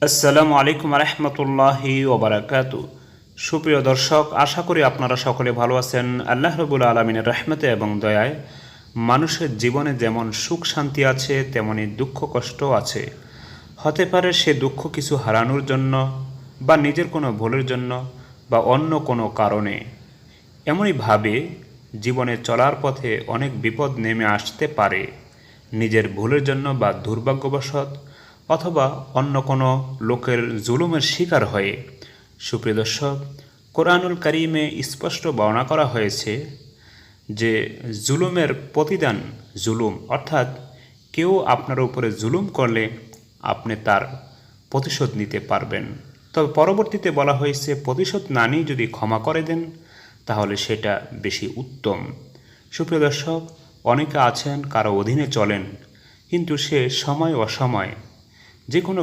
আসসালামু আলাইকুম রহমতুল্লাহি ওবরাকাতু। সুপ্রিয় দর্শক, আশা করি আপনারা সকলে ভালো আছেন। আল্লাহ রবুল আলমিনের রহমতে এবং দয়ায় মানুষের জীবনে যেমন সুখ শান্তি আছে, তেমনি দুঃখ কষ্টও আছে। হতে পারে সে দুঃখ কিছু হারানোর জন্য, বা নিজের কোনো ভুলের জন্য, বা অন্য কোনো কারণে। এমনইভাবে জীবনে চলার পথে অনেক বিপদ নেমে আসতে পারে, নিজের ভুলের জন্য বা দুর্ভাগ্যবশত, অথবা অন্য কোনো লোকের জুলুমের শিকার হয়ে। সুপ্রিয় দর্শক, কোরআনুল কারীমে স্পষ্ট বর্ণনা করা হয়েছে যে জুলুমের প্রতিদান জুলুম, অর্থাৎ কেউ আপনার উপরে জুলুম করলে আপনি তার প্রতিশোধ নিতে পারবেন। তবে পরবর্তীতে বলা হয়েছে প্রতিশোধ না নিয়ে যদি ক্ষমা করে দেন তাহলে সেটা বেশি উত্তম। সুপ্রিয় দর্শক, অনেকে আছেন কারো অধীনে চলেন, কিন্তু সে সময় অসময় যে কোনো